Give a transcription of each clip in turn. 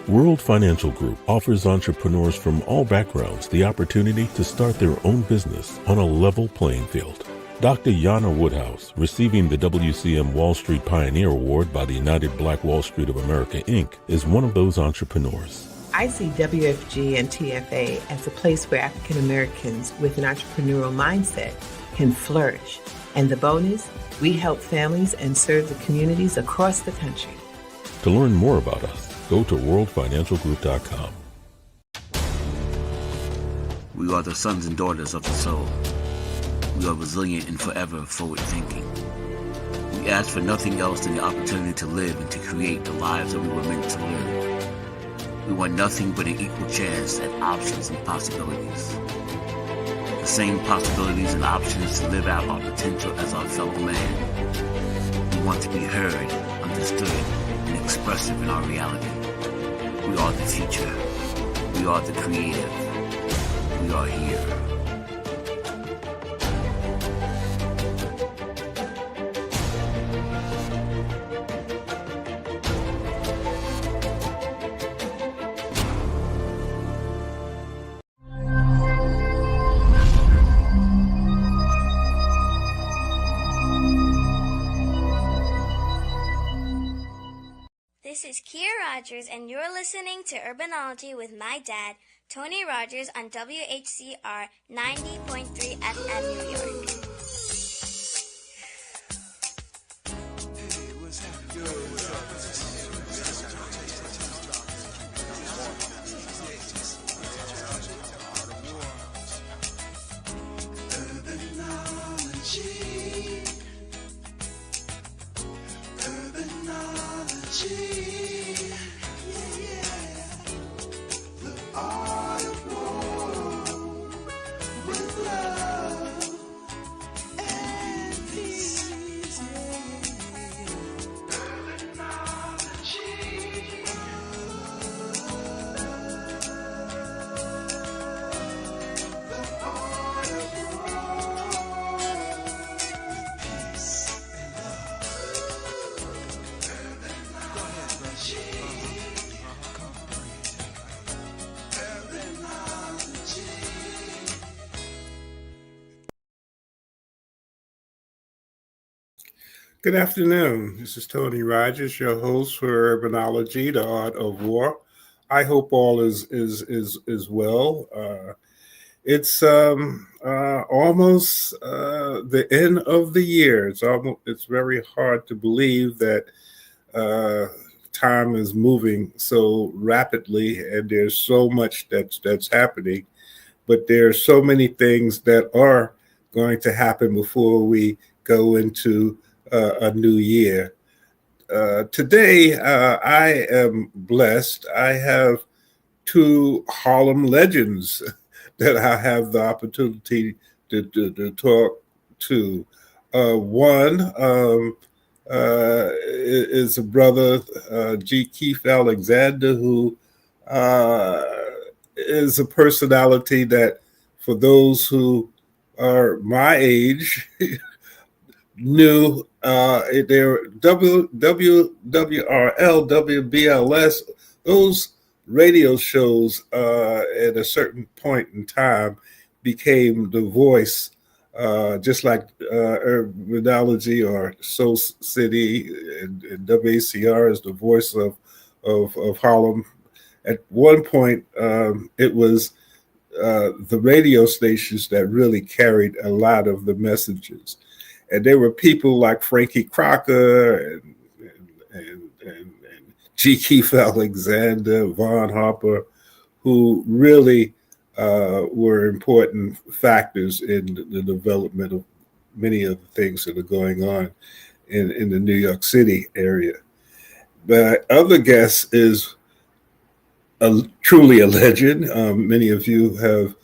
World Financial Group offers entrepreneurs from all backgrounds the opportunity to start their own business on a level playing field. Dr. Yana Woodhouse, receiving the WCM Wall Street Pioneer Award by the United Black Wall Street of America, Inc., is one of those entrepreneurs. I see WFG and TFA as a place where African Americans with an entrepreneurial mindset can flourish. And the bonus, we help families and serve the communities across the country. To learn more about us, go to worldfinancialgroup.com. We are the sons and daughters of the soul. We are resilient and forever forward-thinking. We ask for nothing else than the opportunity to live and to create the lives that we were meant to live. We want nothing but an equal chance at options and possibilities. The same possibilities and options to live out our potential as our fellow man. We want to be heard, understood, and expressive in our reality. We are the future. We are the creative. We are here. This is Kia Rogers, and you're listening to Urbanology with my dad, Tony Roers, on WHCR 90.3 FM New York. Good afternoon. This is Tony Roers, your host for Urbanology, the Art of War. I hope all is well. It's almost the end of the year. It's very hard to believe that time is moving so rapidly, and there's so much that's happening. But there are so many things that are going to happen before we go into a new year. Today, I am blessed. I have two Harlem legends that I have the opportunity to talk to. One is a brother, G. Keith Alexander, who is a personality that, for those who are my age, knew their WWRL, WBLS, those radio shows at a certain point in time became the voice, just like Urbanology or Soul City and WACR is the voice of Harlem. At one point, it was the radio stations that really carried a lot of the messages. And there were people like Frankie Crocker and G. Keith Alexander, Von Harper, who really were important factors in the development of many of the things that are going on in the New York City area. The other guest is truly a legend. Many of you have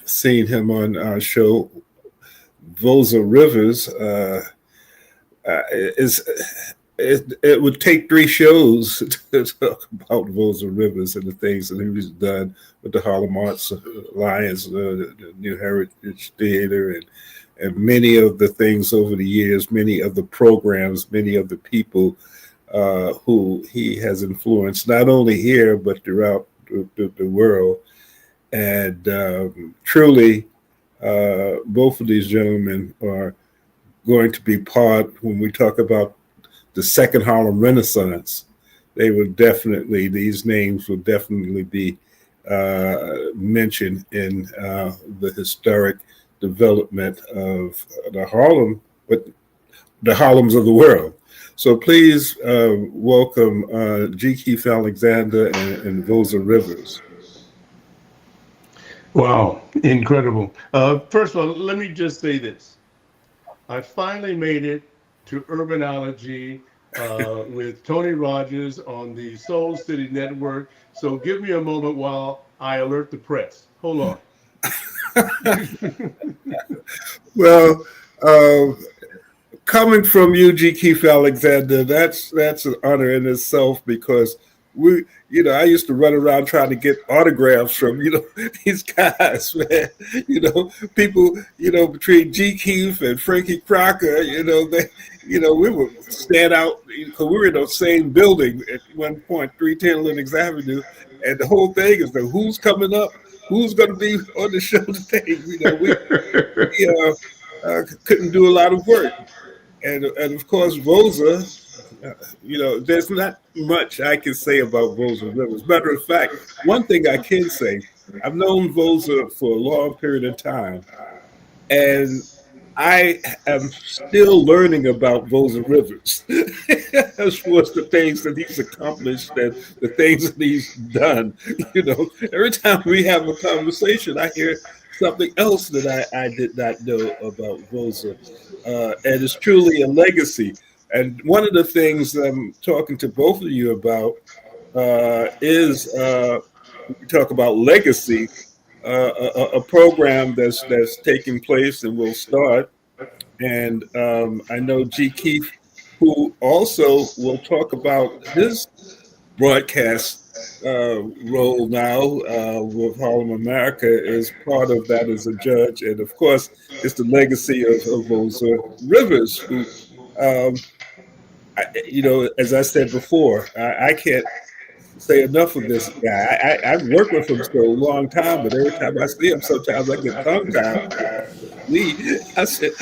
seen him on our show. Voza Rivers it would take 3 shows to talk about Voza Rivers and the things that he's done with the Harlem Arts Alliance, the New Heritage Theater, and many of the things over the years, many of the programs, many of the people who he has influenced not only here but throughout the world. And truly, both of these gentlemen are going to be part when we talk about the second Harlem Renaissance. They will definitely; these names will definitely be mentioned in the historic development of the Harlem, but the Harlems of the world. So please welcome G. Keith Alexander and Voza Rivers. Wow, incredible. First of all, let me just say this. I finally made it to Urbanology with Tony Roers on the Soul City Network. So give me a moment while I alert the press. Hold on. Well, coming from you, G. Keith Alexander, that's an honor in itself because I used to run around trying to get autographs from, these guys, man. People, between G. Keith and Frankie Crocker, we would stand out because we were in the same building at one point, 310 Lenox Avenue, and the whole thing is who's coming up, who's going to be on the show today. We couldn't do a lot of work. And of course, Voza, there's not much I can say about Voza Rivers. Matter of fact, one thing I can say, I've known Voza for a long period of time, and I am still learning about Voza Rivers as far as the things that he's accomplished and the things that he's done. Every time we have a conversation, I hear something else that I did not know about Voza. And it's truly a legacy. And one of the things I'm talking to both of you about is we talk about legacy, a program that's taking place and will start. And I know G. Keith, who also will talk about his broadcast role now with Harlem America, is part of that as a judge. And of course, it's the legacy of those Rivers, who, as I said before, I can't say enough of this guy. I've worked with him for a long time, but every time I see him, sometimes I get tongue tied. I said,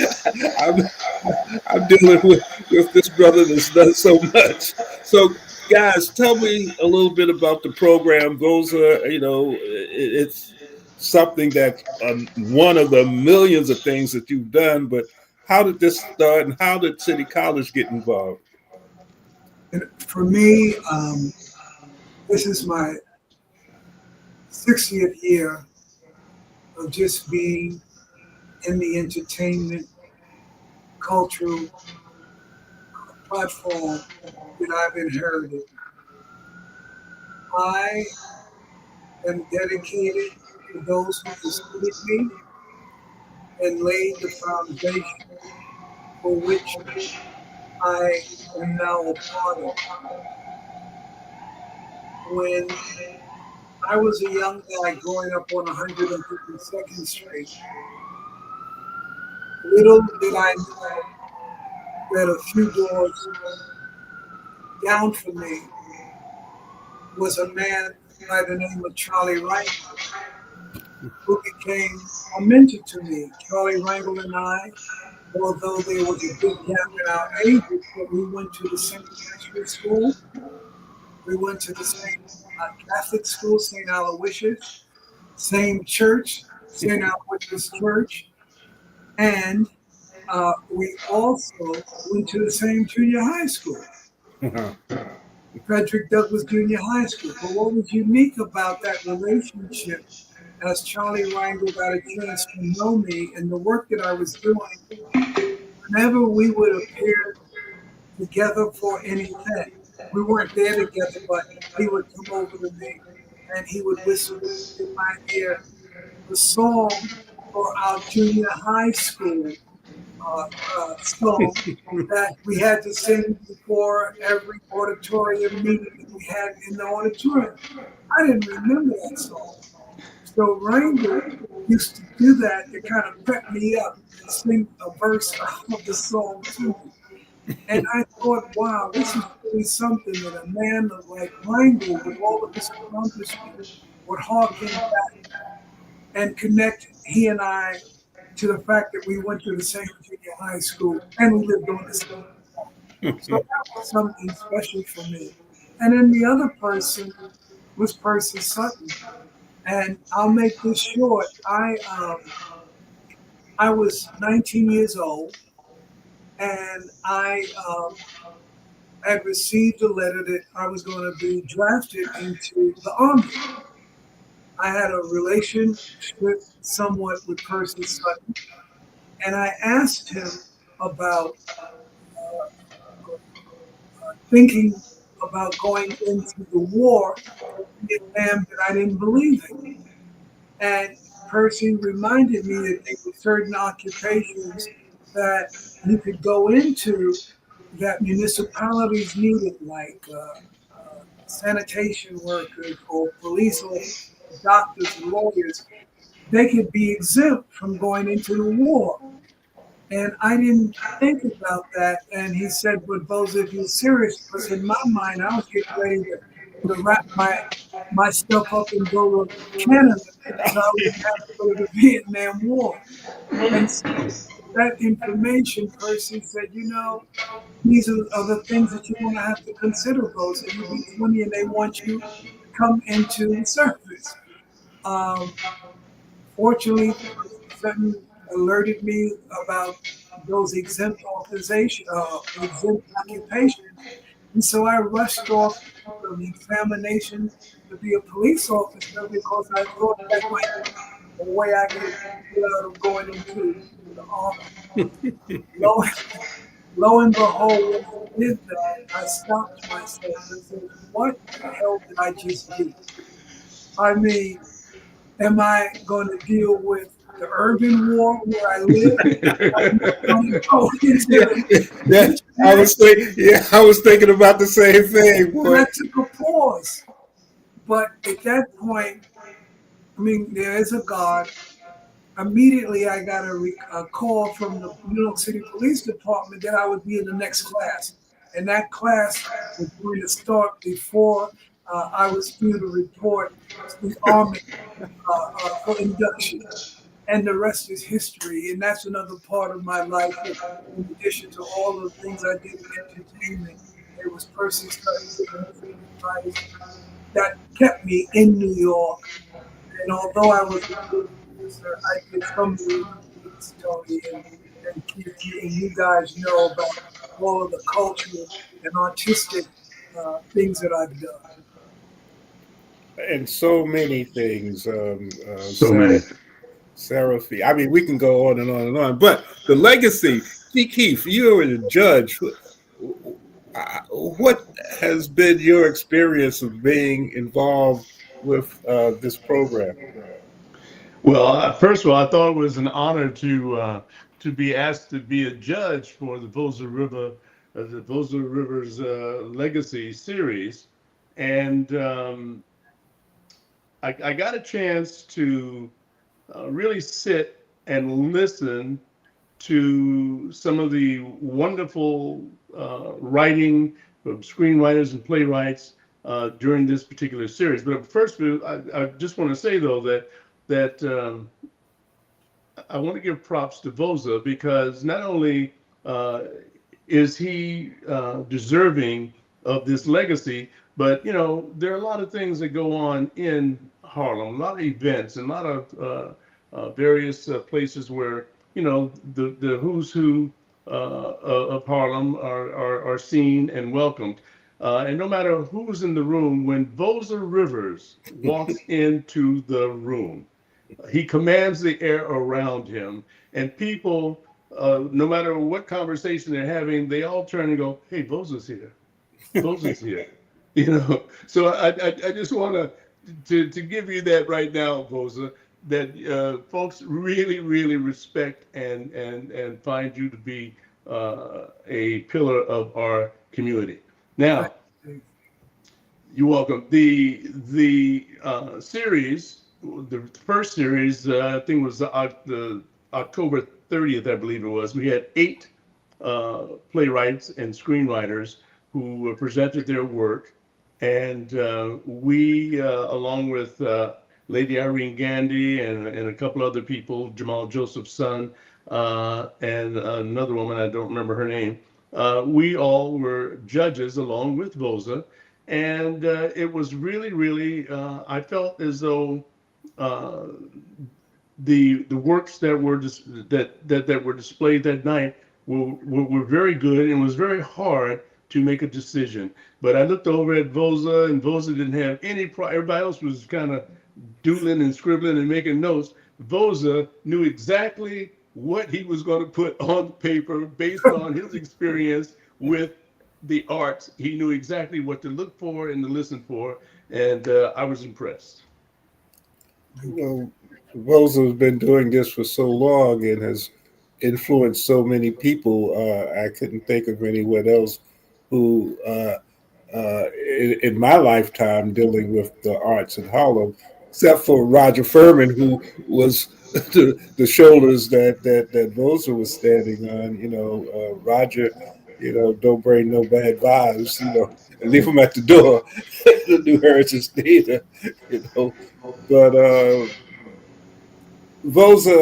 I'm dealing with this brother that's done so much. So, guys, tell me a little bit about the program. Those are, it's something that one of the millions of things that you've done. But how did this start, and how did City College get involved? And for me, this is my 60th year of just being in the entertainment cultural platform that I've inherited. I am dedicated to those who preceded me and laid the foundation for which I am now a part of. When I was a young guy growing up on 152nd Street, little did I know that a few doors down from me was a man by the name of Charlie Rangel, who became a mentor to me. Charlie Rangel and I, although there was a big gap in our ages, but we went to the same elementary school. We went to the same Catholic school, St. Aloysius, same church, St. Aloysius Church, and we also went to the same junior high school, Frederick Douglass Junior High School. But what was unique about that relationship, as Charlie Rangel got a chance to know me and the work that I was doing, whenever we would appear together for an event, we weren't there together, but he would come over to me and he would whisper in my ear the song for our junior high school song that we had to sing before every auditorium meeting that we had in the auditorium. I didn't remember that song. So Rangel used to do that to kind of pep me up and sing a verse of the song to me. And I thought, wow, this is really something that a man like Reingold, with all of his accomplishments, would harken back and connect he and I to the fact that we went to the same junior high school and we lived on the same. So that was something special for me. And then the other person was Percy Sutton. And I'll make this short. I was 19 years old, and I had received a letter that I was going to be drafted into the Army. I had a relationship somewhat with Percy Sutton, and I asked him about thinking about going into the war in Vietnam that I didn't believe in. And Percy reminded me that there were certain occupations that you could go into that municipalities needed, like sanitation workers or police officers, doctors, and lawyers. They could be exempt from going into the war. And I didn't think about that. And he said, but Boza, if you're serious, because in my mind, I was getting ready to wrap myself up and go to Canada because I was going to have to go to the Vietnam War. And so that information, Percy said, these are the things that you're going to have to consider, Boza. You'll be 20 and they want you to come into the service. Fortunately, Sutton alerted me about those exempt occupations, and so I rushed off from the examination to be a police officer because I thought that might be a way I could get out of going into the army. Lo, lo and behold, when I did that, I stopped myself and said, "What the hell did I just do?" I mean, am I going to deal with the urban war where I live? I'm going to go into Yeah, I was thinking about the same thing, boy. and I took a pause. But at that point, I mean, there is a God. Immediately, I got a call from the New York City Police Department that I would be in the next class. And that class was going to start before I was due to report to the Army for induction. And the rest is history. And that's another part of my life. That in addition to all the things I did in entertainment, it was Percy Sutton giving me some advice that kept me in New York. And although I was a good producer, I did so many things, Tony and Keith, and you guys know about all of the cultural and artistic things that I've done. And so many things, So many. Sarah Fee. I mean, we can go on and on and on. But the legacy, Keith, you're a judge. What has been your experience of being involved with this program? Well, first of all, I thought it was an honor to be asked to be a judge for the Voza Rivers Legacy series, and I got a chance to really sit and listen to some of the wonderful writing from screenwriters and playwrights during this particular series. But first, I just want to say though that I want to give props to Voza because not only is he deserving of this legacy, but there are a lot of things that go on in Harlem, a lot of events, and a lot of various places where the who's who of Harlem are seen and welcomed. And no matter who's in the room, when Voza Rivers walks into the room, he commands the air around him, and people, no matter what conversation they're having, they all turn and go, "Hey, Voza's here. Voza's here." So I just want to give you that right now, Voza, that folks really, really respect and find you to be a pillar of our community. Now, you're welcome. The series, the first series, I think was the October 30th, I believe it was. We had 8 playwrights and screenwriters who presented their work. And we, along with Lady Irene Gandy and a couple other people, Jamal Joseph's son, and another woman, I don't remember her name, we all were judges along with Voza. And it was really, really, I felt as though uh, the works that were that were displayed that night were very good, and it was very hard to make a decision. But I looked over at Voza, and Voza didn't have any. Everybody else was kind of doodling and scribbling and making notes. Voza knew exactly what he was going to put on paper based on his experience with the arts. He knew exactly what to look for and to listen for, and I was impressed. Well, Voza has been doing this for so long and has influenced so many people. I couldn't think of anyone else who, in my lifetime, dealing with the arts in Harlem, except for Roger Furman, who was the shoulders that Voza was standing on. Roger, don't bring no bad vibes. And leave them at the door. The New Heritage Theater, but. Voza,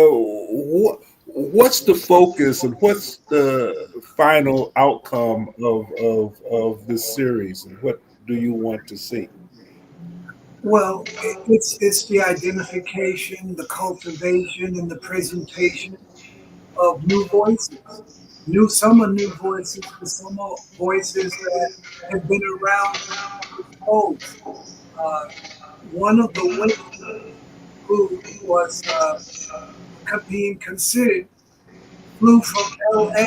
what's the focus and what's the final outcome of this series, and what do you want to see? Well, it's the identification, the cultivation, and the presentation of new voices. Some are new voices, but some are voices that have been around folks. Uh, One of the women who was being considered flew from LA,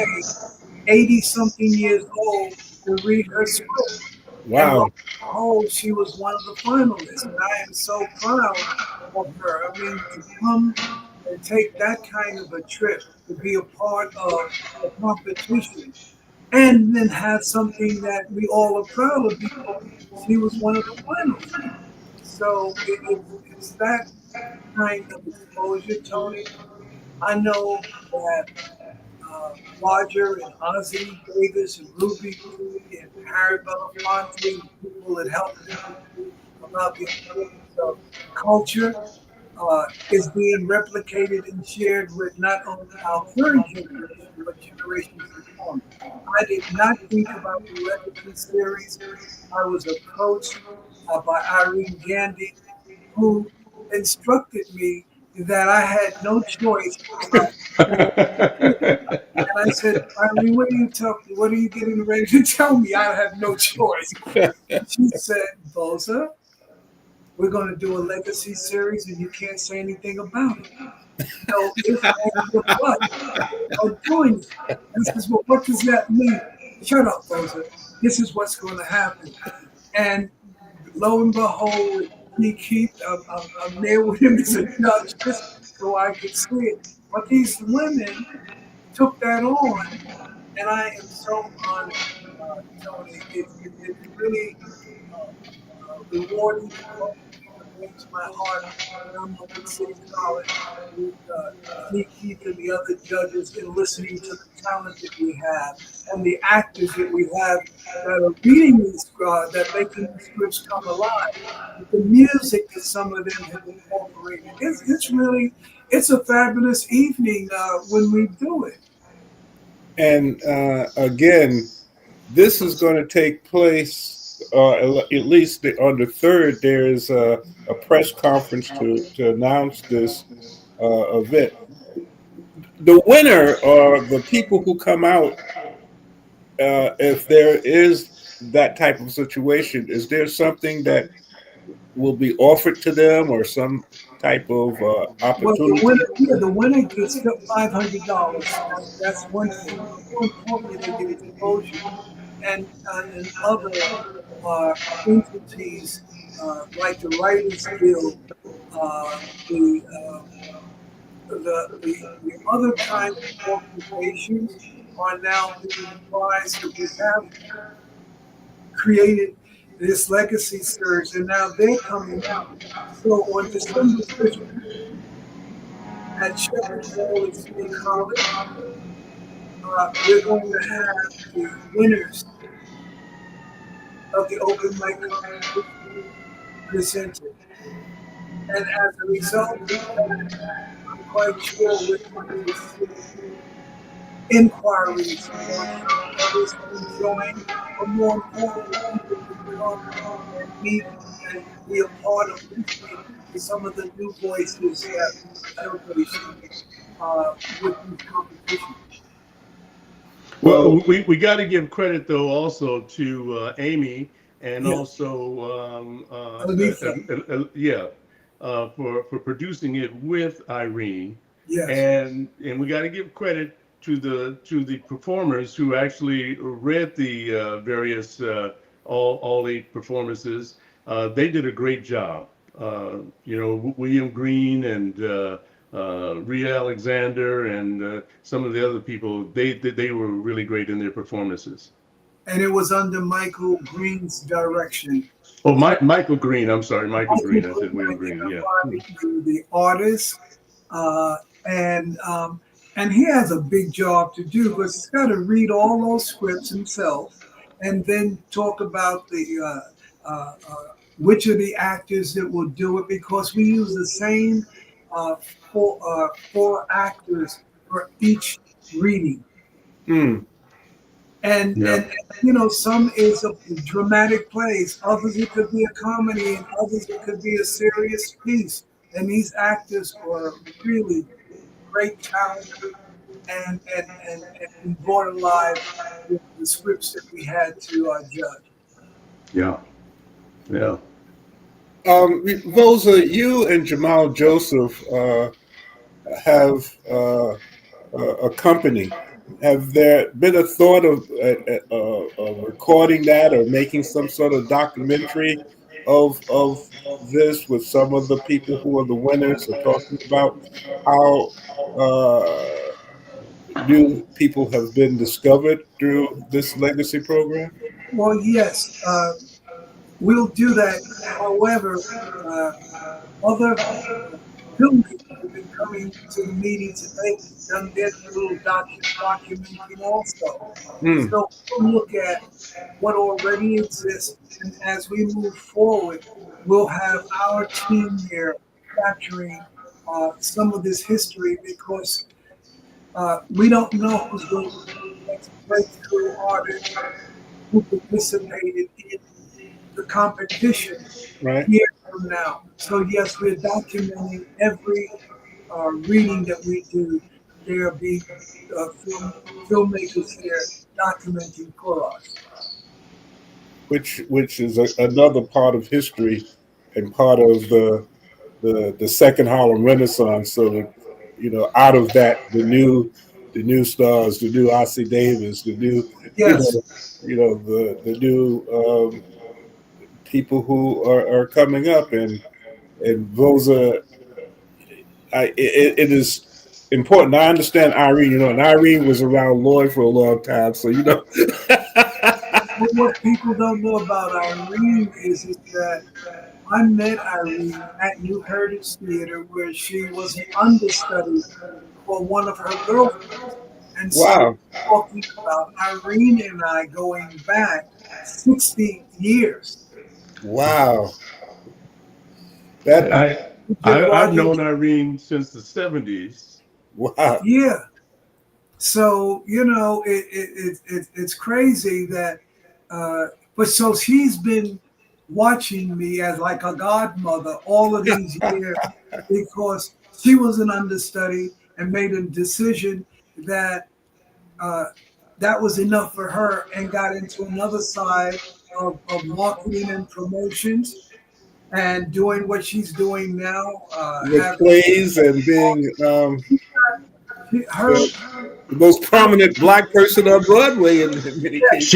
80 something years old, to read her script. And lo Wow. and behold, she was one of the finalists. And I am so proud of her. I mean, to come and take that kind of a trip to be a part of a competition and then have something that we all are proud of because she was one of the finalists. So it's that kind of exposure, Tony. I know that Roger and Ozzy Davis and Ruby Dee and Harry Belafonte and people that helped me about the importance of culture is being replicated and shared with not only our current generation, but generations to come. I did not think about the Legacy series. I was approached by Irene Gandy, who instructed me that I had no choice about what to do. And I said, Irene, what are you getting ready to tell me? I have no choice. She said, Boza, we're going to do a legacy series and you can't say anything about it. No if, ands, or buts about doing it. And I says, well, what does that mean? Shut up, Boza. This is what's going to happen. And lo and behold, he keep I'm there with him as a judge just so I could see it. But these women took that on, and I am so honored, Tony. It's really rewarding and comforting and warms my heart when I'm up at City College with Keith and the other judges and listening to the talent that we have and the actors that we have that are reading these, that making these scripts come alive. With the music that some of them have incorporated. It's a fabulous evening when we do it. And again, this is going to take place. At least on the third, there is a press conference to announce this event. The winner or the people who come out, if there is that type of situation, is there something that will be offered to them or some type of Well, opportunity? the winner gets $500. That's one thing. But more importantly, they get exposure, and other uh, entities like the Writers Guild, uh, the, uh, the other kinds of organizations are now being advised that we have created this legacy series, and now they're coming out. So on December 15th at Shepherd Hall at City College, we're going to have the winners of the open mic competition presented. And as a result of that, I'm quite sure we're going to see inquiries on how others can join, but more importantly, people can come and meet and be a part of listening to some of the new voices that we're showcasing with these competitions. Well, Well, we got to give credit though also to Amy and Yeah, also Alisa, yeah, for producing it with Irene, yes. and we got to give credit to the performers who actually read the various all eight performances. They did a great job. You know, William Green and Rhea Alexander and some of the other people, they were really great in their performances. And it was under Michael Green's direction. Oh, Michael Green. I'm sorry, Michael Michael Green. I Green said William Green. Yeah. identified the artist, uh, and um, and he has a big job to do because he's got to read all those scripts himself, and then talk about the which of the actors that will do it because we use the same uh, four actors for each reading. hmm, Yeah. And you know, some is a dramatic plays, others it could be a comedy, and others it could be a serious piece. And these actors were really great talent, and we brought alive the scripts that we had to judge. Yeah. Yeah. Voza, you and Jamal Joseph have a company. Have there been a thought of recording that or making some sort of documentary of this with some of the people who are the winners, or talking about how new people have been discovered through this legacy program? Well, yes, we'll do that. However, uh, other filmmakers have been coming to the meetings and they've done their little documenting also. Hmm. So we'll look at what already exists, and as we move forward, we'll have our team there capturing some of this history because we don't know who's going to be the next breakthrough artist who participated in the competition Right. years from now. So yes, we're documenting every reading that we do. There'll be filmmakers there documenting for us. Which is another part of history and part of the second Harlem Renaissance. So that, you know, out of that, the new stars, the new Ossie Davis, the new, you Yes. know, the new people who are coming up, and those are it is important. I understand Irene, you know, and Irene was around Lloyd for a long time, so you know. But what people don't know about Irene is that I met Irene at New Heritage Theater where she was an understudy for one of her girlfriends. And so Wow, talking about Irene and I going back 60 years. wow, that We did I've Roger. known Irene since the '70s. wow. Yeah. So, you know, it's crazy that, but so she's been watching me as like a godmother all of these years because she was an understudy and made a decision that uh, that was enough for her and got into another side of marketing and promotions and doing what she's doing now. With Having plays and being her, the, the most prominent black person on Broadway in many cases.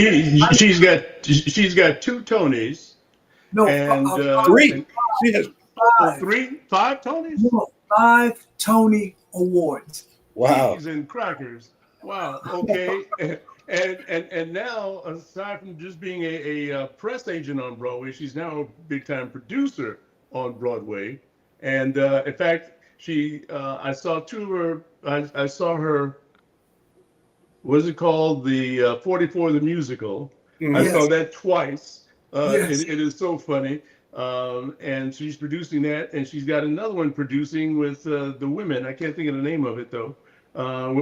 She's got two Tonys no, Three. She has, oh, five, five Tonys. no, five Tony Awards. wow. Cheese and crackers. Wow. Okay. And now, aside from just being a press agent on Broadway, she's now a big time producer on Broadway. And in fact, I saw two of her. I saw her. What is it called? The 44 the musical. I Mhm. saw Yes, that twice. Yes. It is so funny. And she's producing that, and she's got another one producing with the women. I can't think of the name of it though,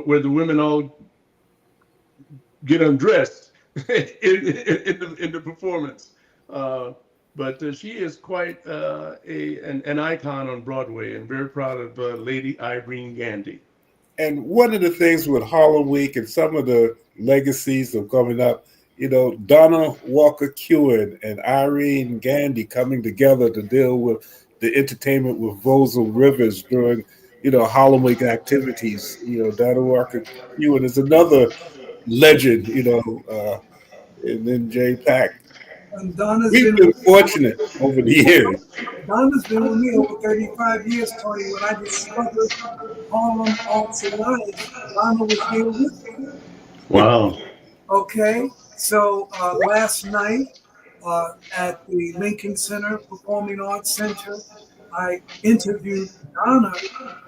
where the women all get undressed in the performance. But she is quite an icon on Broadway, and very proud of Lady Irene Gandy. And one of the things with Harlem Week and some of the legacies of coming up, Donna Walker Kewen and Irene Gandy coming together to deal with the entertainment with Voza Rivers during, Harlem Week activities. Donna Walker Kewen is another legend, and then Jay Pack. And Donna's We've been been with fortunate over the years. Donna's been with me over 35 years, Tony. When I discovered Harlem Arts Alliance, Donna was there with me. Wow. Okay, so last night at the Lincoln Center, Performing Arts Center, I interviewed Donna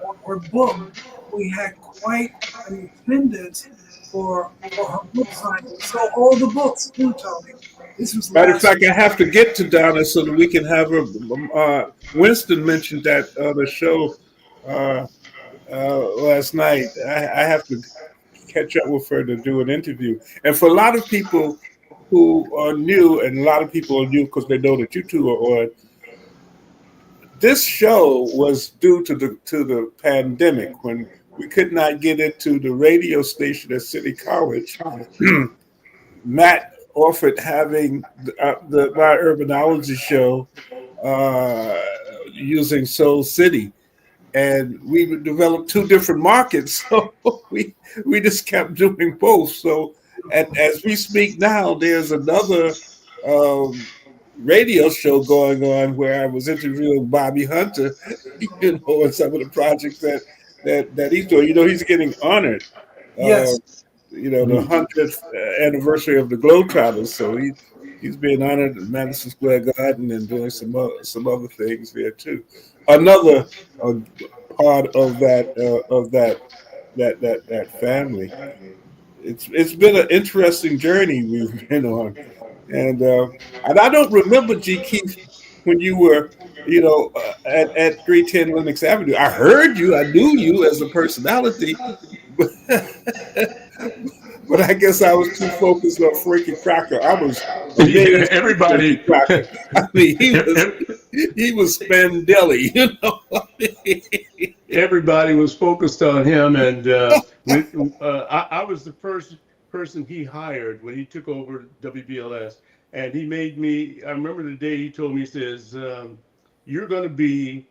on her book. We had quite an attendance for her book signing. So all the books too, Tony. This was Matter of last. fact, I have to get to Donna so that we can have her. Winston mentioned that the show last night. I have to catch up with her to do an interview. And for a lot of people who are new, and a lot of people are new because they know that you two are on, this show was due to the pandemic when we could not get into the radio station at City College. Matt offered having my Urbanology show using Soul City, and we developed two different markets, so we just kept doing both. So as we speak now, there's another radio show going on where I was interviewing Bobby Hunter, on some of the projects that he's doing. He's getting honored. Yes. The 100th anniversary of the Globetrotters. So he's being honored at Madison Square Garden and doing some other things there too. Another part of that family. It's been an interesting journey we've been on, and I don't remember G. Keith when you were at 310 Lenox Avenue. I heard you, I knew you as a personality, but I guess I was too focused on Frankie Crocker. I was amazed. Everybody. Crocker. I mean, he was Spendelli, Everybody was focused on him, and I was the first person he hired when he took over WBLS, and he made me. I remember the day he told me, he says, "You're going to be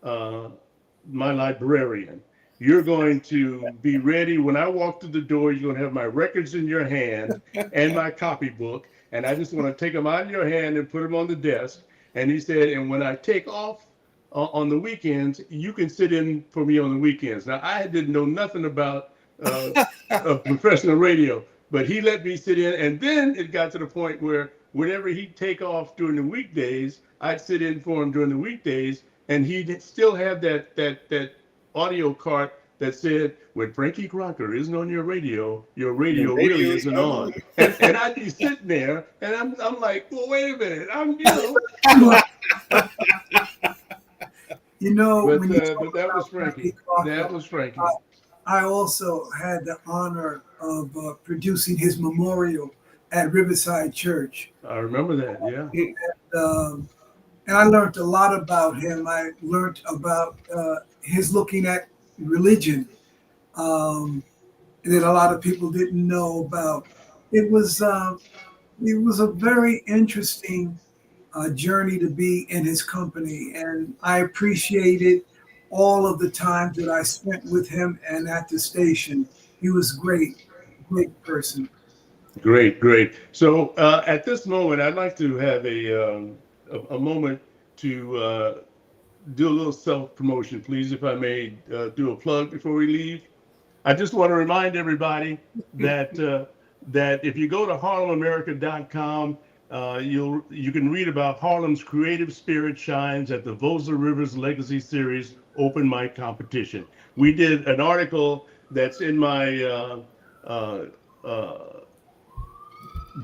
my librarian. You're going to be ready when I walk through the door. You're going to have my records in your hand and my copybook, and I just want to take them out of your hand and put them on the desk." And he said, "And when I take off on the weekends, you can sit in for me on the weekends." Now, I didn't know nothing about professional radio, but he let me sit in. And then it got to the point where whenever he'd take off during the weekdays, I'd sit in for him during the weekdays, and he'd still have that audio cart that said, "When Frankie Crocker isn't on your radio really isn't on." And I'd be sitting there, and I'm like, "Well, wait a minute, But that was Frankie. That was Frankie. I also had the honor of producing his memorial at Riverside Church. I remember that, yeah. And I learned a lot about him. I learned about his looking at religion that a lot of people didn't know about. It was a very interesting journey to be in his company, and I appreciated all of the time that I spent with him and at the station. He was great person. Great. So at this moment, I'd like to have a moment to do a little self-promotion, please, if I may do a plug before we leave. I just want to remind everybody that if you go to harlemamerica.com, you can read about Harlem's creative spirit shines at the Voza Rivers Legacy Series open mic competition. We did an article that's in my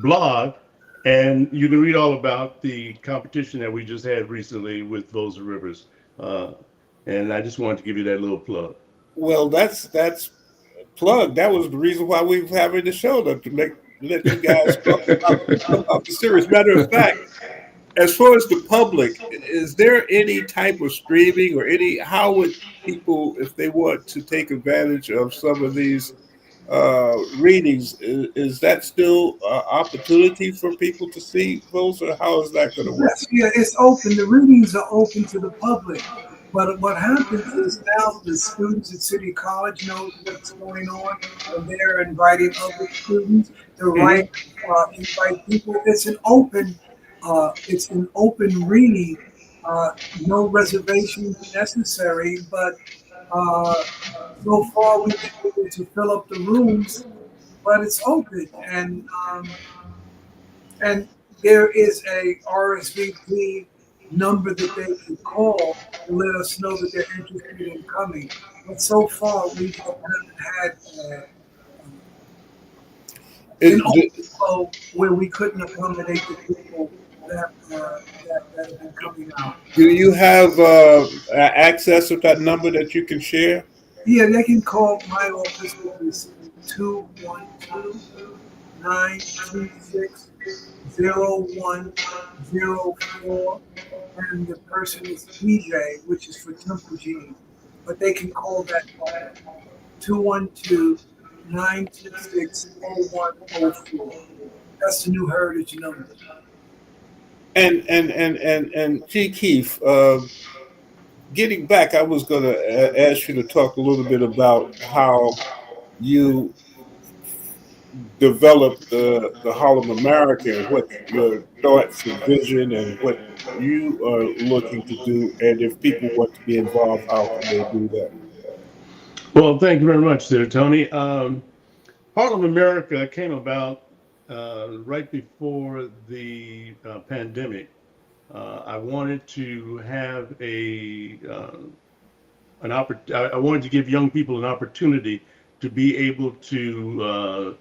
blog, And you can read all about the competition that we just had recently with Voza Rivers. Uh, and I just wanted to give you that little plug. Well, that's plug. That was the reason why we were having the show to make let you guys talk about the series. Matter of fact, as far as the public, is there any type of streaming or any? How would people, if they want to take advantage of some of these readings, is that still opportunity for people to see those, or how is that going to work? Yes, yeah, it's open. The readings are open to the public. But what happens is now the students at City College know what's going on, and they're inviting other students to write, Mhm. invite people. It's an open reading. No reservations necessary, but uh, so far we've been able to fill up the rooms. But it's open, and there is a RSVP number that they can call to let us know that they're interested in coming. But so far, we haven't had an It, overflow where we couldn't accommodate the people that have been coming out. do you have access to that number that you can share? Yeah, they can call my office, which is 212-926-0104, and the person is PJ, which is for Temple Gene. But they can call that number, 212-926-0104. That's the New Heritage number. And G. Keith, getting back, I was going to ask you to talk a little bit about how you developed the Harlem America and what your thoughts and vision and what you are looking to do, and if people want to be involved, how can they do that? Well, thank you very much there, Tony. Harlem America came about right before the pandemic. I wanted to have I wanted to give young people an opportunity to be able to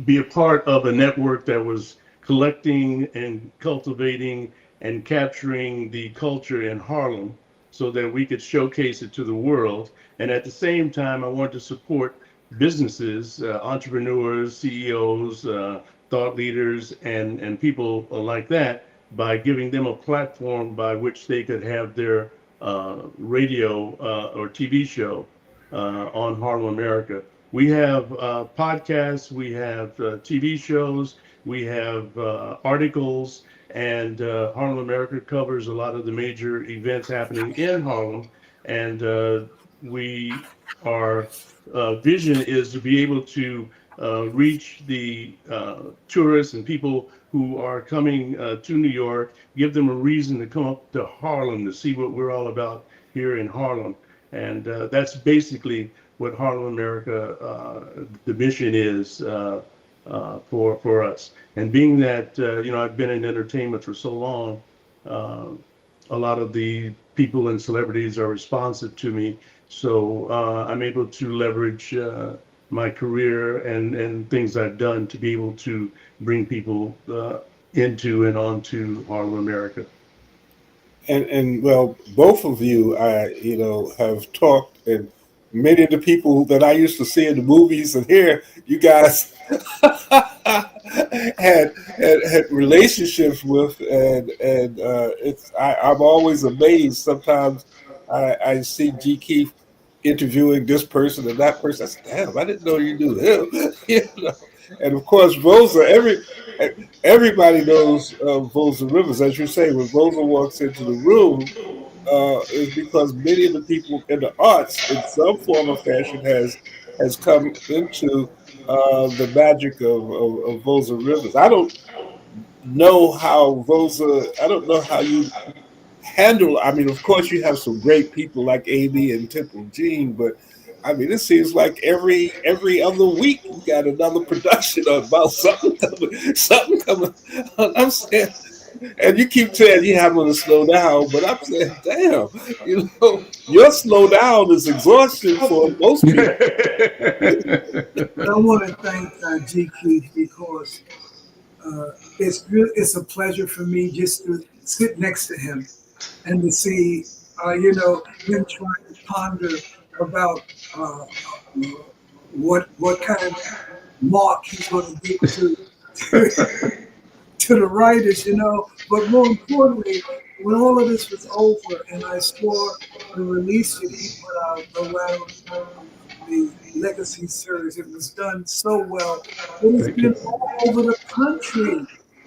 be a part of a network that was collecting and cultivating and capturing the culture in Harlem so that we could showcase it to the world. And at the same time, I wanted to support businesses, entrepreneurs, CEOs, thought leaders, and people like that by giving them a platform by which they could have their radio or TV show on Harlem America. We have podcasts, we have TV shows, we have articles, and Harlem America covers a lot of the major events happening in Harlem. And we our vision is to be able to reach the tourists and people who are coming to New York, give them a reason to come up to Harlem to see what we're all about here in Harlem. And that's basically what Harlem America, the mission is for us. And being that I've been in entertainment for so long, a lot of the people and celebrities are responsive to me, so I'm able to leverage my career and things I've done to be able to bring people into and onto Harlem America. And well, both of you, have talked, and many of the people that I used to see in the movies and hear, you guys had relationships with, and I'm always amazed. Sometimes I see G. Keith interviewing this person and that person. I said, "Damn, I didn't know you knew him." And of course, Voza. Everybody knows Voza Rivers, as you say. When Voza walks into the room, is because many of the people in the arts, in some form or fashion, has come into the magic of Voza Rivers. I don't know how Voza. I don't know how you handle. I mean, of course, you have some great people like Amy and Temple Jean, but I mean, it seems like every other week you got another production about something coming. I'm saying, and you keep saying you having to slow down, but I'm saying, damn, your slow down is exhaustion for most people. I want to thank G. Keith because it's a pleasure for me just to sit next to him and to see, him trying to ponder about what kind of mark he's going to give to the writers, But more importantly, when all of this was over and I saw the release that he put out around the Legacy series, it was done so well. It has Thank been you. all over the country.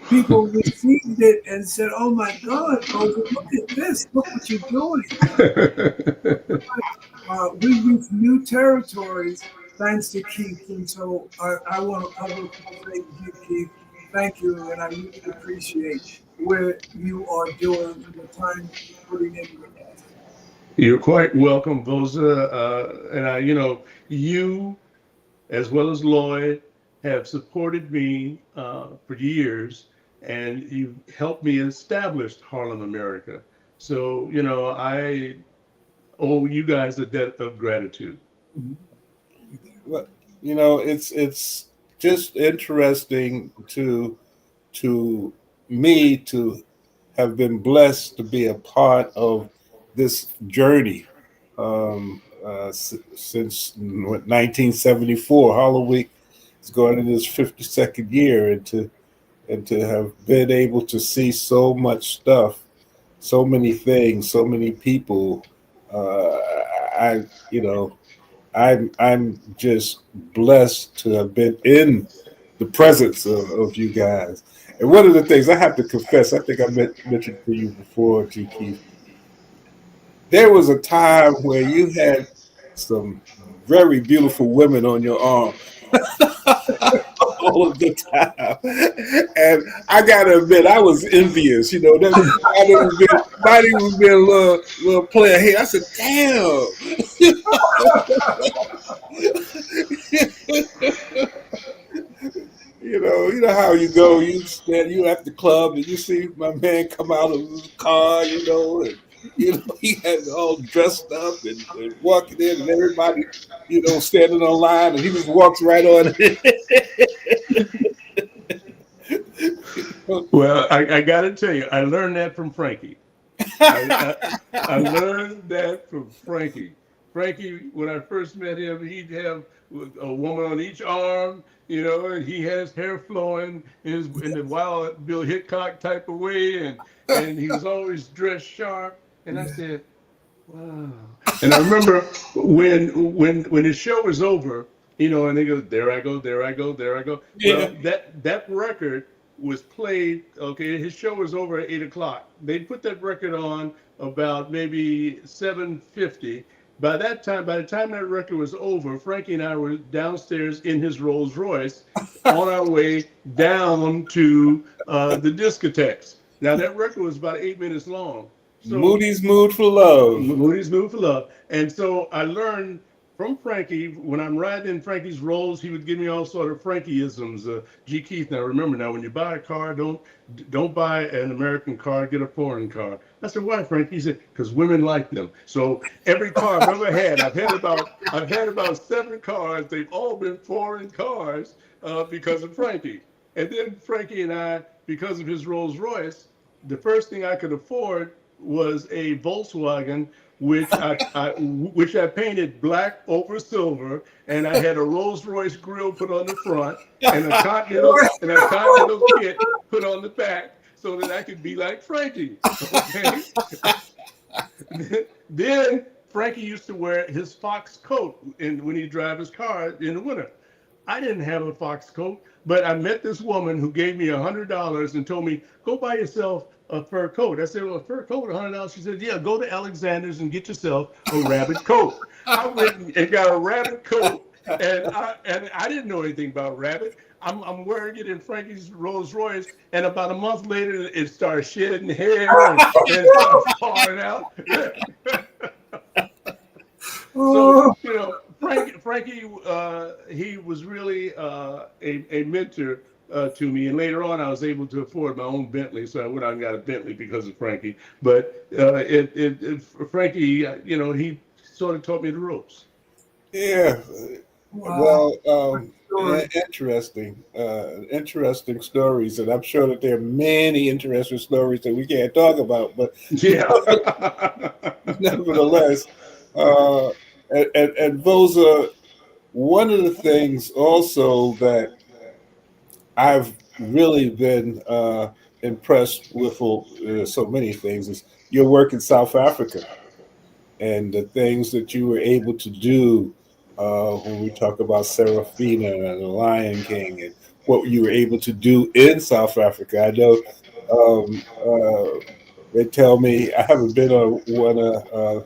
People received it and said, "Oh my God, Voza, look at this! Look what you're doing!" We reached new territories thanks to Keith, and so I want to publicly say to you, Keith, thank you, and I really appreciate what you are doing and the time you're putting in with us. You're quite welcome, Voza. You as well as Lloyd have supported me for years, and you've helped me establish Harlem America. So, I owe you guys a debt of gratitude. Well, it's just interesting to me to have been blessed to be a part of this journey since 1974. Hollow Week is going into its 52nd year, and to have been able to see so much stuff, so many things, so many people. I I'm just blessed to have been in the presence of you guys. And one of the things I have to confess, I think I mentioned to you before, G. Keith, there was a time where you had some very beautiful women on your arm all of the time. And I gotta admit, I was envious, that might even been a little player. Hey, I said, damn. You know how you go. You at the club and you see my man come out of his car, and he had all dressed up and walking in, and everybody, standing on line, and he just walks right on. Well, I got to tell you, I learned that from Frankie. I learned that from Frankie. Frankie, when I first met him, he'd have a woman on each arm, and he had his hair flowing in the Wild Bill Hickok type of way, and he was always dressed sharp. And I said, wow. And I remember when his show was over, and they go, there I go, there I go, there I go. Yeah. Well, that record was played. Okay, his show was over at 8 o'clock. They put that record on about maybe 7:50. By the time that record was over, Frankie and I were downstairs in his Rolls Royce on our way down to the discotheques. Now that record was about 8 minutes long. So Moody's Mood for Love. Moody's Move for Love. And so I learned from Frankie, when I'm riding in Frankie's Rolls, he would give me all sort of Frankieisms. G. Keith, now remember, when you buy a car, don't buy an American car, get a foreign car. I said, why, Frankie? He said, because women like them. So every car I've ever had, I've had about 7 cars. They've all been foreign cars because of Frankie. And then Frankie and I, because of his Rolls Royce, the first thing I could afford was a Volkswagen, which I painted black over silver, and I had a Rolls Royce grill put on the front, and a Continental kit put on the back, so that I could be like Frankie. Okay. Then Frankie used to wear his fox coat when he drive his car in the winter. I didn't have a fox coat, but I met this woman who gave me $100 and told me, go buy yourself a fur coat. I said, well, a fur coat, $100. She said, yeah, go to Alexander's and get yourself a rabbit coat. I went and got a rabbit coat, and I didn't know anything about rabbit. I'm wearing it in Frankie's Rolls Royce, and about a month later, it started shedding hair and started falling out. So, Frankie, he was really a mentor to me. And later on, I was able to afford my own Bentley. So I went out and got a Bentley because of Frankie. But Frankie, he sort of taught me the ropes. Yeah. Wow. Well, story. Interesting stories, and I'm sure that there are many interesting stories that we can't talk about. But Yeah. nevertheless, uh, and Voza, one of the things also that I've really been impressed with so many things is your work in South Africa and the things that you were able to do when we talk about Serafina and the Lion King and what you were able to do in South Africa. I know they tell me I haven't been on one of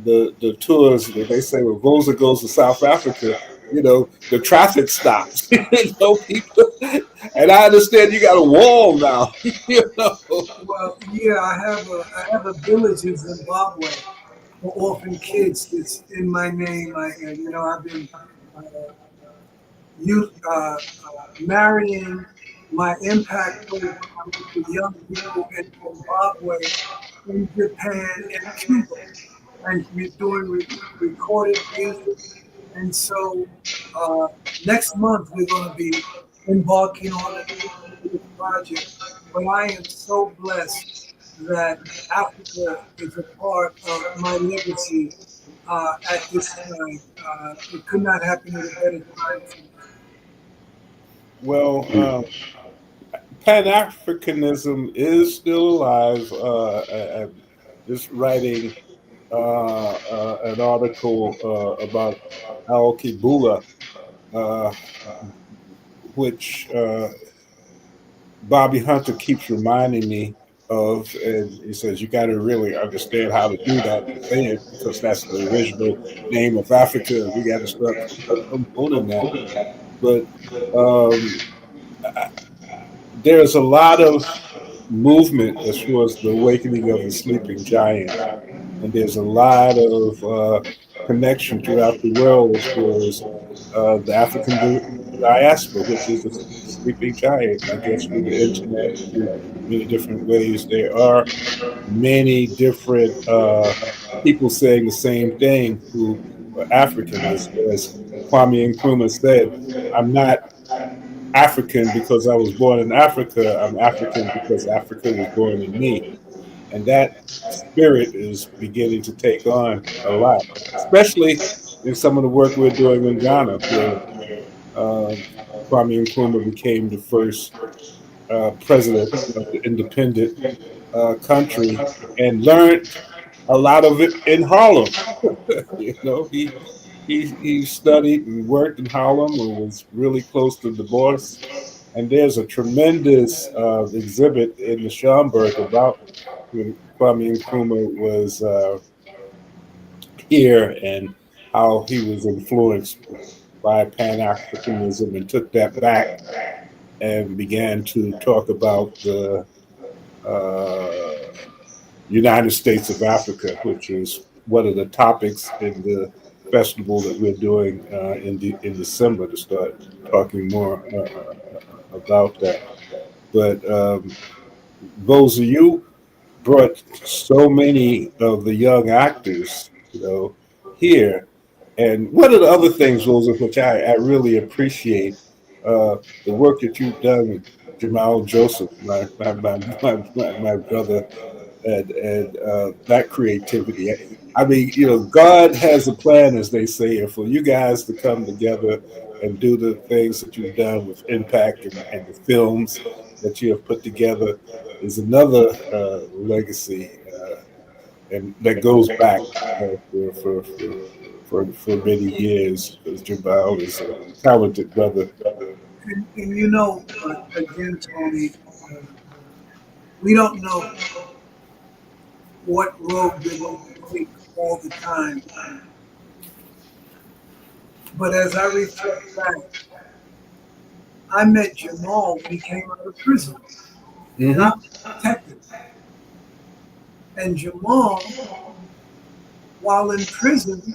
the tours that they say when Voza goes to South Africa, the traffic stops. People, and I understand you got a wall now. Well, yeah, I have a village in Zimbabwe for orphan kids that's in my name. I've been uh, marrying my impact program to young people in Zimbabwe, in Japan, and Cuba, and we're doing recorded music. And so next month we're going to be embarking on this project. But I am so blessed that Africa is a part of my legacy at this time. It could not happen at a better time for me. Well, Pan Africanism is still alive. I'm just writing an article about Al Kibula, uh, which Bobby Hunter keeps reminding me of, and he says you got to really understand how to do that and say it because that's the original name of Africa. We got to start owning that. But um, there's a lot of movement as far as the awakening of the sleeping giant, and there's a lot of connection throughout the world as far as the African diaspora, which is the sleeping giant. I guess through the internet, through many different ways, there are many different people saying the same thing who are African, as Kwame Nkrumah said. I'm not African because I was born in Africa. I'm African because Africa was born in me. And that spirit is beginning to take on a lot, especially in some of the work we're doing in Ghana, where um, Kwame Nkrumah became the first president of the independent country and learned a lot of it in Harlem. He studied and worked in Harlem and was really close to Du Bois. And there's a tremendous exhibit in the Schomburg about when Kwame Nkrumah was here and how he was influenced by Pan Africanism and took that back and began to talk about the uh, United States of Africa, which is one of the topics in the festival that we're doing in December to start talking more about that. But those of you brought so many of the young actors, here. And one of the other things, Rosa, which I really appreciate, the work that you've done with Jamal Joseph, my brother, and that creativity. I mean, God has a plan, as they say, and for you guys to come together and do the things that you've done with Impact and the films that you have put together is another legacy, and that goes back for many years. Because Jamal is a talented brother. And again, Tony, we don't know what road we're going to take all the time. But as I reflect back, I met Jamal when he came out of prison. And Mm-hmm. I was protected. And Jamal, while in prison,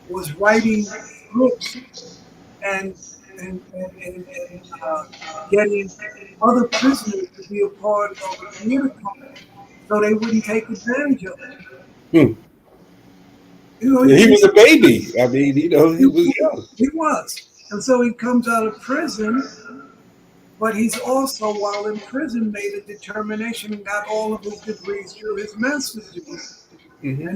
was writing scripts and getting other prisoners to be a part of the theater company so they wouldn't take advantage of it. Yeah, he was a baby. I mean, he He, was young. he was. And so he comes out of prison, but he's also, while in prison, made a determination and got all of his degrees through his master's degree. Mm-hmm.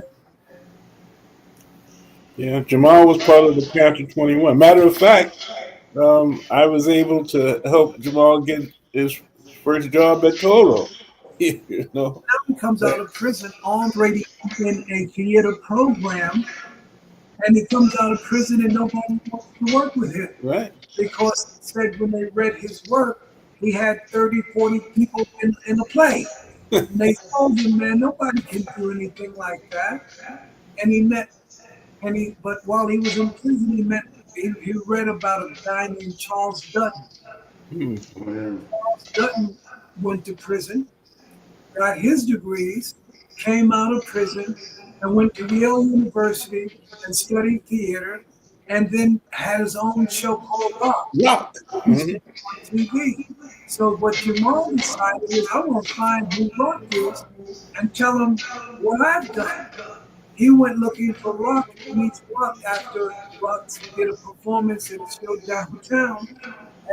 Yeah, Jamal was part of the Panther 21. Matter of fact, I was able to help Jamal get his first job at Toro. You know, Now he comes out of prison already in a theater program, and he comes out of prison and nobody wants to work with him right? because he said when they read his work, he had 30, 40 people in a play. And they told him, man, nobody can do anything like that. And he met, but while he was in prison, he read about a guy named Charles Dutton. Hmm. Charles Dutton went to prison, got his degrees, came out of prison, and went to Yale University and studied theater, and then had his own show called Rock. Rock. Used to be on TV. So what Jamal decided is, I want to find who Rock is and tell him what I've done. He went looking for Rock, meets Rock after Rock did a performance at a show downtown.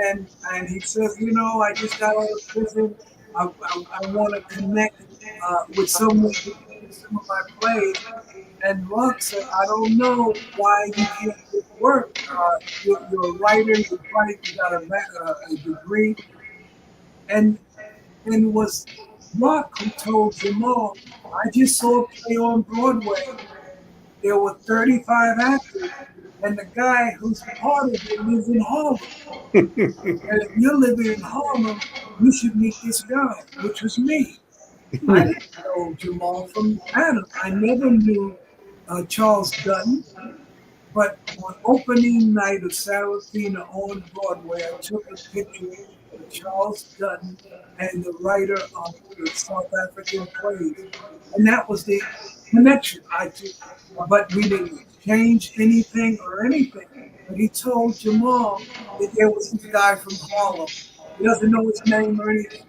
And he says, I just got out of prison. I want to connect with someone who can do some of my plays. And Rock said, I don't know why you can't get work. You're a writer, you write, you got a degree. And it was Rock who told Jamal, I just saw a play on Broadway. There were 35 actors, and the guy who's part of it lives in Harlem. And if you're living in Harlem, you should meet this guy, which was me. I didn't know Jamal from Adam. I never knew Charles Dutton, but on opening night of Sarafina on Broadway, I took a picture with Charles Dutton and the writer of the South African plays. And that was the connection I took. But we didn't exchange anything or anything. But he told Jamal that there was this guy from Harlem. He doesn't know his name or anything.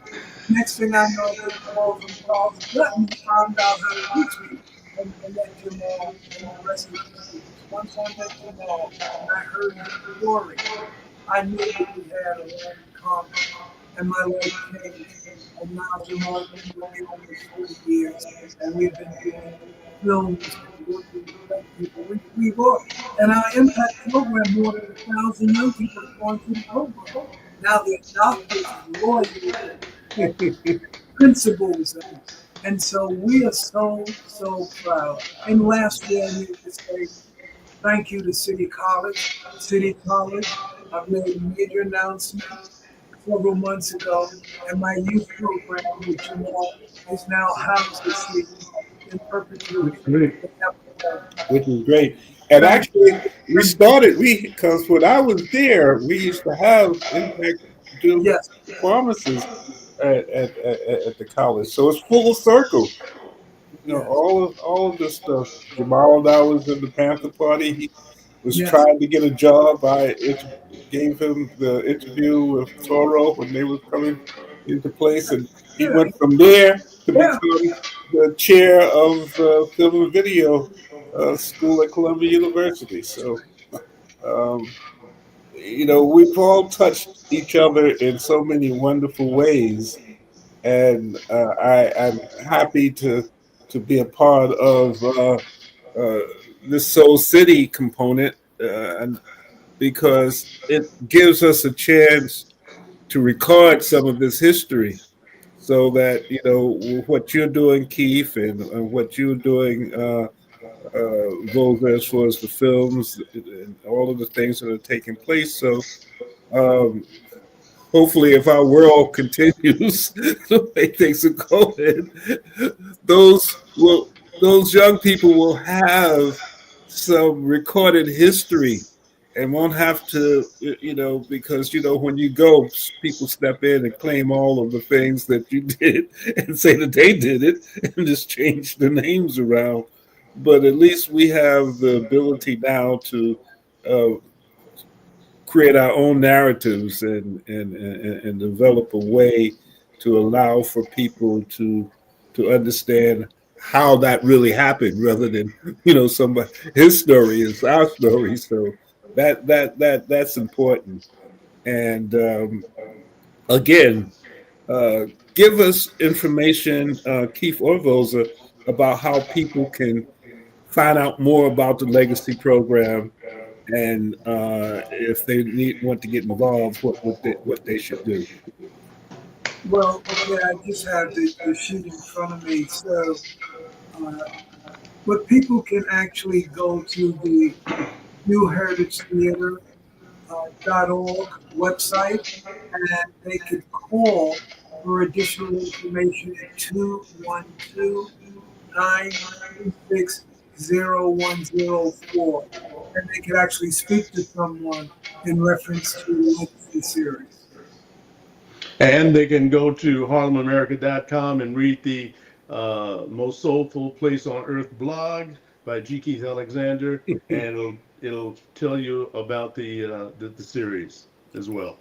Next thing I know, I get a call from Charles Dutton. He found out how to reach me and met Jamal and the rest of the history. Once I met Jamal and I heard his story, I knew that we had a lot in common. And my life changed. And now Jamal's been with me almost 40 years, and we've been doing films and working with young people. We've all, and our impact program, more than 1,000 young people have gone through the program. Now they're doctors and lawyers and principals. And so we are so proud. And lastly, I need to say thank you to City College. City College, I've made a major announcement several months ago, and my youth program, which is now housed at City College in perpetuity. Which is great. And actually, we started, because when I was there, we used to have impact doing Yes. performances at the college. So it's full circle. Yes. All of this stuff. Jamal and I was in the Panther Party. He was Yes. trying to get a job. I gave him the interview with Toro when they were coming into place, and he went from there to become the chair of film and video school at Columbia University. So, we've all touched each other in so many wonderful ways, and I'm happy to be a part of uh, this Soul City component, and because it gives us a chance to record some of this history, so that what you're doing, Keith, and what you're doing, Voza, as far as the films and all of the things that are taking place. So um, hopefully, if our world continues the way things are going, those young people will have some recorded history and won't have to, because when you go, people step in and claim all of the things that you did and say that they did it and just change the names around. But at least we have the ability now to uh, create our own narratives and develop a way to allow for people to understand how that really happened, rather than somebody his story is our story. So That's important. And again, give us information, Keith or Voza, about how people can find out more about the legacy program, and if they want to get involved, what they should do. Well, okay, I just have the sheet in front of me. So, uh, but people can actually go to the New Heritage Theater .org website, and they could call for additional information at 212-926-0104. And they could actually speak to someone in reference to the Legacy series. And they can go to harlemamerica.com and read the Most Soulful Place on Earth blog by G. Keith Alexander, and it'll tell you about the series as well.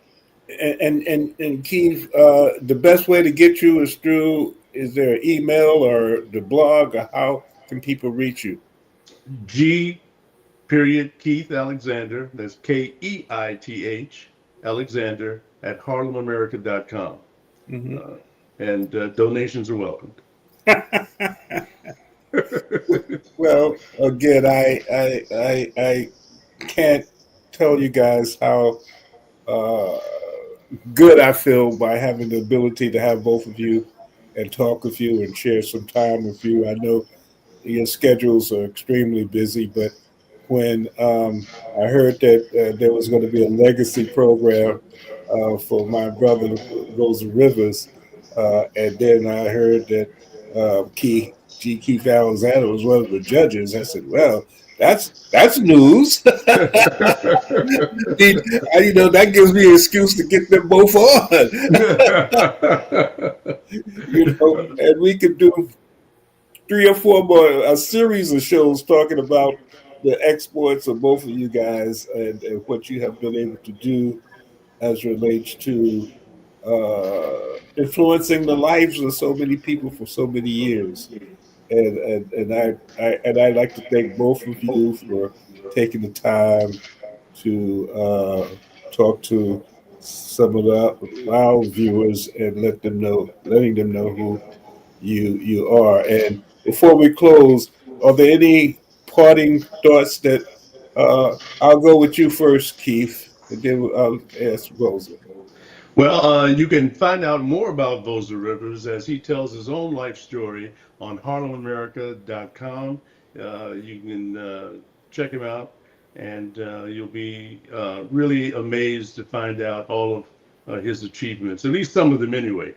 And Keith, the best way to get you is through. Is there an email or the blog, or how can people reach you? G. Period Keith Alexander. That's KEITH Alexander at harlemamerica.com. Mm-hmm. And donations are welcomed. Well, again, I can't tell you guys how good I feel by having the ability to have both of you and talk with you and share some time with you. I know your schedules are extremely busy, but when I heard that there was going to be a legacy program for my brother Rosa Rivers, and then I heard that Keith Alexander was one of the judges, I said, "Well, that's news." That gives me an excuse to get them both on. And we could do 3 or 4 more, a series of shows talking about the exploits of both of you guys, and what you have been able to do as relates to influencing the lives of so many people for so many years. And I'd like to thank both of you for taking the time to talk to some of our viewers and letting them know who you are. And before we close, are there any parting thoughts that I'll go with you first, Keith, and then I'll ask Rosa. Well, you can find out more about Voza Rivers as he tells his own life story on harlemamerica.com. You can check him out, and you'll be really amazed to find out all of his achievements, at least some of them anyway.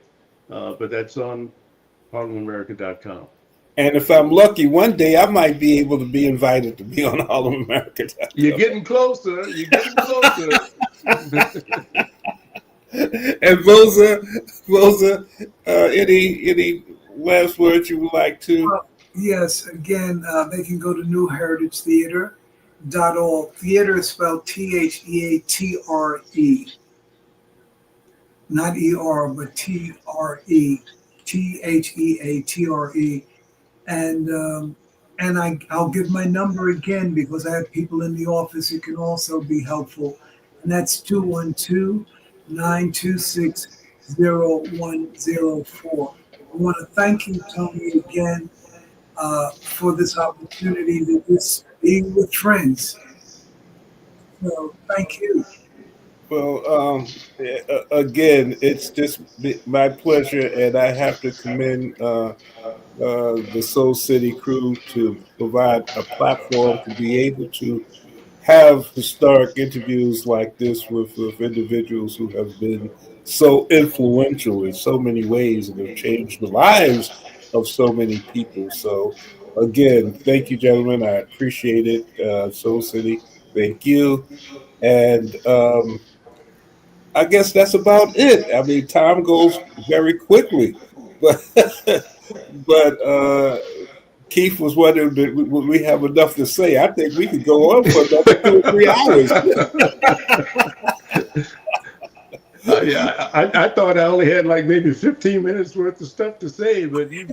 But that's on harlemamerica.com. And if I'm lucky, one day I might be able to be invited to be on harlemamerica.com. You're getting closer. You're getting closer. And Voza, any last words you would like to? Yes, again, they can go to New Heritage Theater.org. Theater is spelled THEATRE, not ER, but TRE, THEATRE. And I'll give my number again because I have people in the office who can also be helpful. And that's 212-926-0104. I want to thank you, Tony, again for this opportunity to just be with friends. So thank you. Well, again, it's just my pleasure, and I have to commend the Soul City crew to provide a platform to be able to have historic interviews like this with individuals who have been so influential in so many ways and have changed the lives of so many people. So, again, thank you, gentlemen. I appreciate it. Soul City, thank you. And I guess that's about it. I mean, time goes very quickly, but but Keith was wondering, would we have enough to say? I think we could go on for another 2 or 3 hours. Yeah, I thought I only had like maybe 15 minutes worth of stuff to say, but you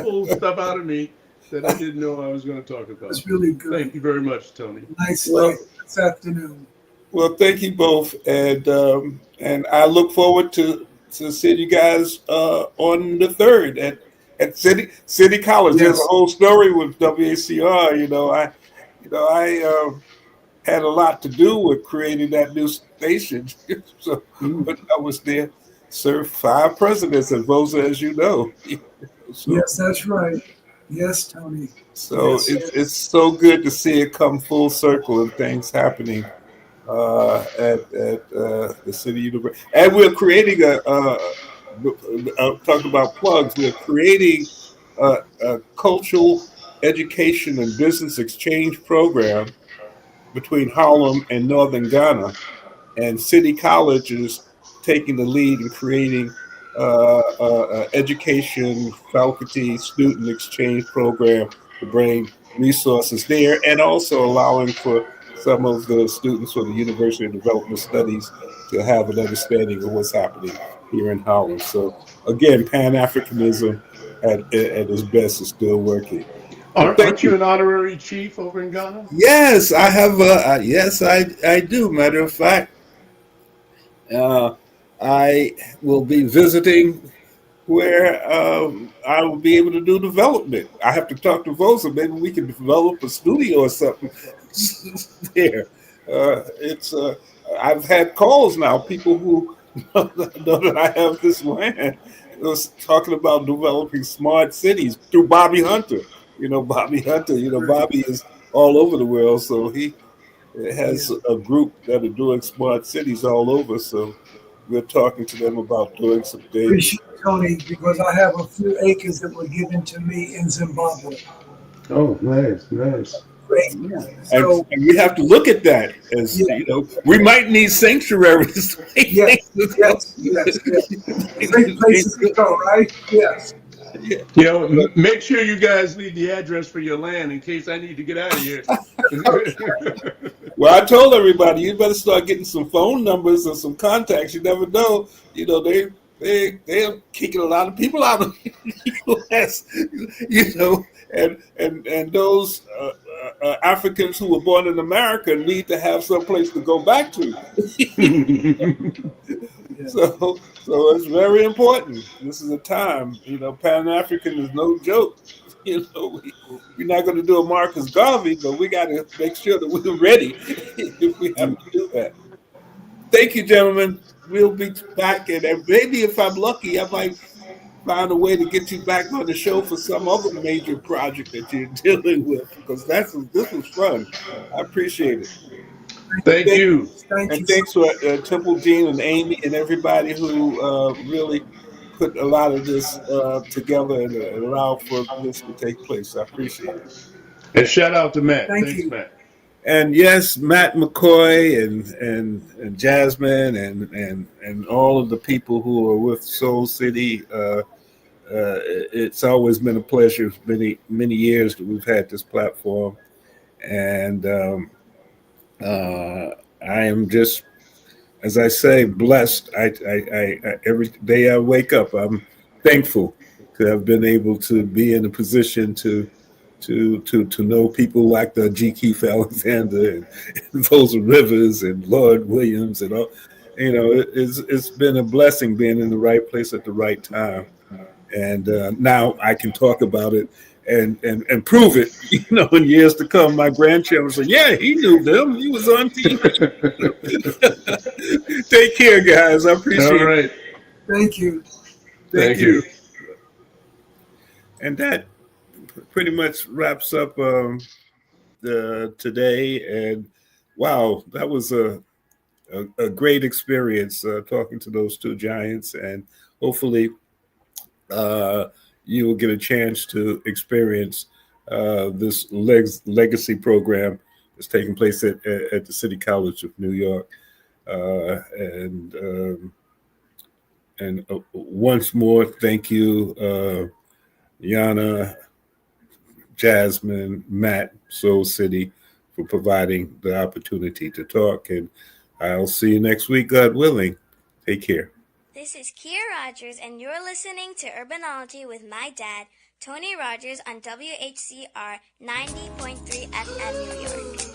pulled stuff out of me that I didn't know I was going to talk about. That's really good. Thank you very much, Tony. Nice. Well, this afternoon. Well, thank you both, and I look forward to seeing you guys on the third at City College. There's a Yes. whole story with WACR. I had a lot to do with creating that new station. So when I was there, served 5 presidents at Voza, as you know. So Yes, that's right. Yes, Tony. so Yes. it's so good to see it come full circle and things happening at the city university, and we're creating talk about plugs. We're creating a cultural education and business exchange program between Harlem and Northern Ghana, and City College is taking the lead in creating education, faculty, student exchange program to bring resources there, and also allowing for some of the students from the University of Development Studies to have an understanding of what's happening here in Holland. So again, Pan Africanism at its best is still working. But thank Aren't you you. an honorary chief over in Ghana? Yes, I have. Yes, I do. Matter of fact, uh, I will be visiting where I will be able to do development. I have to talk to Voza. Maybe we can develop a studio or something there. It's I've had calls now. People who know that I have this land was talking about developing smart cities through Bobby Hunter. Bobby Hunter. Bobby is all over the world, so he has Yeah. a group that are doing smart cities all over. So we're talking to them about doing some things. Appreciate it, Tony, because I have a few acres that were given to me in Zimbabwe. Oh, nice, nice. Great. Yeah. So, And we have to look at that as, yeah, we might need sanctuaries. yes, yes, yes, yes. Great places to go, right? Yes. Yeah. Make sure you guys leave the address for your land in case I need to get out of here. Well, I told everybody you better start getting some phone numbers or some contacts. You never know. They're kicking a lot of people out of the U.S. And those Africans who were born in America need to have some place to go back to. Yeah. So it's very important. This is a time. Pan African is no joke. We're not going to do a Marcus Garvey, but we got to make sure that we're ready if we have to do that. Thank you, gentlemen. We'll be back, and maybe if I'm lucky, I might find a way to get you back on the show for some other major project that you're dealing with, because this was fun. I appreciate it. Thank Thank, you. Thank and you so thanks to Temple Jean and Amy and everybody who really put a lot of this together and allowed for this to take place. I appreciate it. And shout out to much. Matt. Thank Thanks, you. Matt. And yes, Matt McCoy and Jasmine and all of the people who are with Soul City. It's always been a pleasure. Many years that we've had this platform, and I am just, as I say, blessed. I every day I wake up, I'm thankful to have been able to be in a position to know people like the G. Keith Alexander and Voza Rivers and Lord Williams and all. It's been a blessing being in the right place at the right time, and now I can talk about it and prove it. In years to come, my grandchildren say, "Yeah, he knew them. He was on TV." Take care, guys. I All appreciate it. right. Thank you. Thank Thank you. you. And that pretty much wraps up today. And wow, that was a great experience talking to those two giants. And hopefully, you will get a chance to experience this legacy program that's taking place at the City College of New York. And once more, thank you, Yana, Jasmine, Matt, Soul City, for providing the opportunity to talk. And I'll see you next week, God willing. Take care. This is Kier Rogers, and you're listening to Urbanology with my dad, Tony Rogers, on WHCR 90.3 FM New York.